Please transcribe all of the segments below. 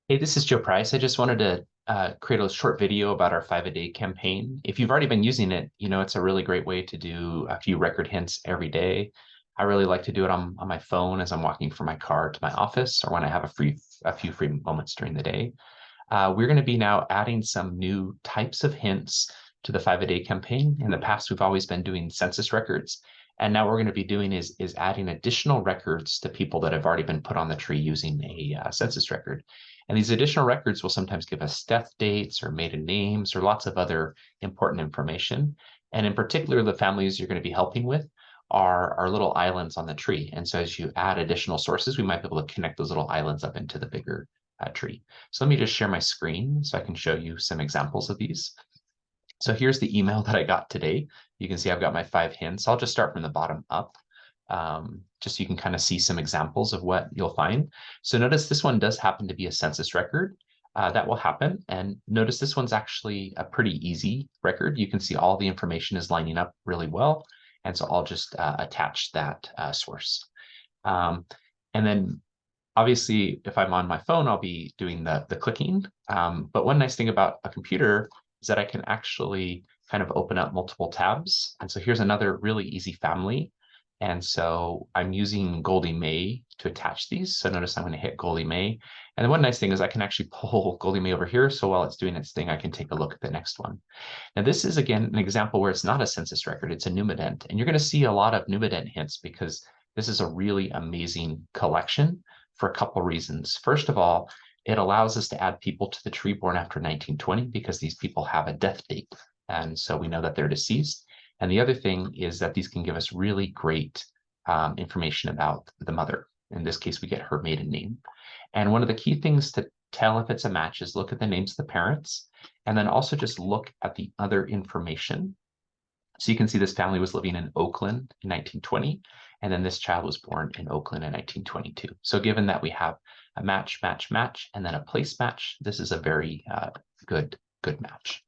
Hey, this is Joe Price. I just wanted to create a short video about our 5 a day campaign. If you've already been using it, it's a really great way to do a few record hints every day. I really like to do it on my phone as I'm walking from my car to my office or when I have a few free moments during the day. We're going to be now adding some new types of hints to the 5 a day campaign. In the past, we've always been doing census records. And now what we're going to be doing is adding additional records to people that have already been put on the tree using a census record. And these additional records will sometimes give us death dates or maiden names or lots of other important information. And in particular, the families you're going to be helping with are little islands on the tree. And so as you add additional sources, we might be able to connect those little islands up into the bigger tree. So let me just share my screen so I can show you some examples of these. So here's the email that I got today. You can see I've got my 5 hints. I'll just start from the bottom up, just so you can kind of see some examples of what you'll find. So notice this one does happen to be a census record. That will happen. And notice this one's actually a pretty easy record. You can see all the information is lining up really well. And so I'll just attach that source. Um, and then obviously, if I'm on my phone, I'll be doing the clicking. But one nice thing about a computer is that I can actually kind of open up multiple tabs. And so here's another really easy family. And so I'm using Goldie May to attach these. So notice I'm going to hit Goldie May. And the one nice thing is I can actually pull Goldie May over here. So while it's doing its thing, I can take a look at the next one. Now, this is, again, an example where it's not a census record, it's a Numident. And you're going to see a lot of Numident hints because this is a really amazing collection for a couple reasons. First of all, it allows us to add people to the tree born after 1920 because these people have a death date. And so we know that they're deceased. And the other thing is that these can give us really great information about the mother. In this case, we get her maiden name. And one of the key things to tell if it's a match is look at the names of the parents and then also just look at the other information. So you can see this family was living in Oakland in 1920, and then this child was born in Oakland in 1922. So given that we have a match, match, match, and then a place match, this is a very good match.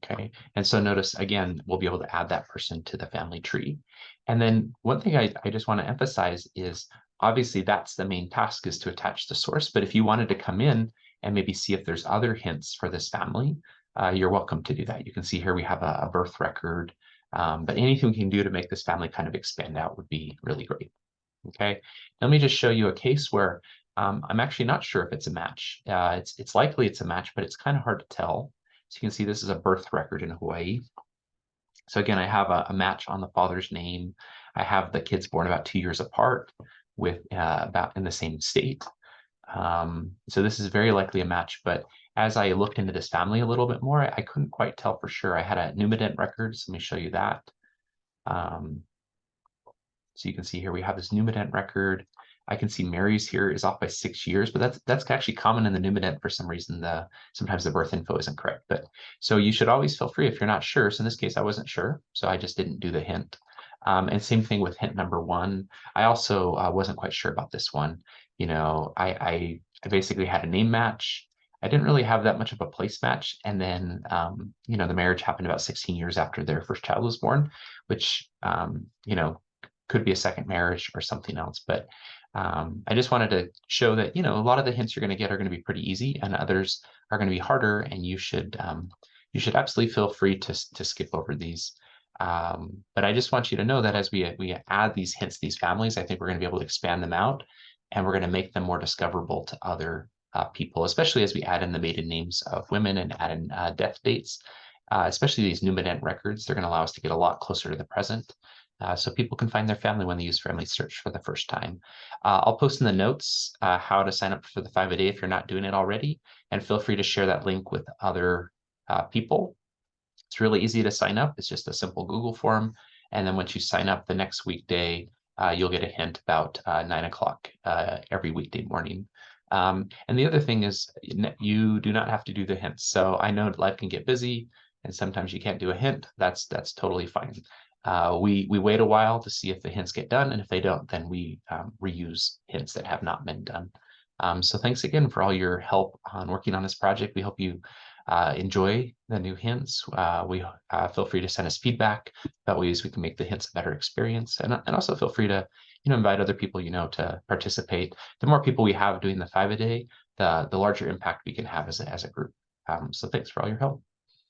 Okay, and so notice again, we'll be able to add that person to the family tree. And then one thing I just want to emphasize is obviously that's the main task is to attach the source. But if you wanted to come in and maybe see if there's other hints for this family, you're welcome to do that. You can see here we have a birth record, but anything we can do to make this family kind of expand out would be really great. Okay, let me just show you a case where I'm actually not sure if it's a match. It's likely it's a match, but it's kind of hard to tell. So you can see this is a birth record in Hawaii. So again, I have a match on the father's name. I have the kids born about 2 years apart with about in the same state. So this is very likely a match, but as I looked into this family a little bit more, I couldn't quite tell for sure. I had a Numident record, so let me show you that. Um, so you can see here we have this Numident record. I can see Mary's here is off by 6 years, but that's actually common in the Numident for some reason. Sometimes the birth info isn't correct. But so you should always feel free if you're not sure. So in this case, I wasn't sure, so I just didn't do the hint. And same thing with hint number one. I also wasn't quite sure about this one. I basically had a name match. I didn't really have that much of a place match. And then, the marriage happened about 16 years after their first child was born, which, could be a second marriage or something else. But I just wanted to show that, a lot of the hints you're going to get are going to be pretty easy and others are going to be harder. And you should absolutely feel free to skip over these. But I just want you to know that as we add these hints, these families, I think we're going to be able to expand them out and we're going to make them more discoverable to other people, especially as we add in the maiden names of women and add in death dates, especially these Numident records. They're going to allow us to get a lot closer to the present. So people can find their family when they use Family Search for the first time. I'll post in the notes how to sign up for the 5 a day if you're not doing it already, and feel free to share that link with other people. It's really easy to sign up. It's just a simple Google form. And then once you sign up the next weekday, you'll get a hint about 9 o'clock every weekday morning. And the other thing is you do not have to do the hints. So I know life can get busy and sometimes you can't do a hint. That's totally fine. We wait a while to see if the hints get done. And if they don't, then we reuse hints that have not been done. So thanks again for all your help on working on this project. We hope you enjoy the new hints. We feel free to send us feedback about ways we can make the hints a better experience, and also feel free to invite other people to participate. The more people we have doing the 5 a day, the larger impact we can have as a group. So thanks for all your help.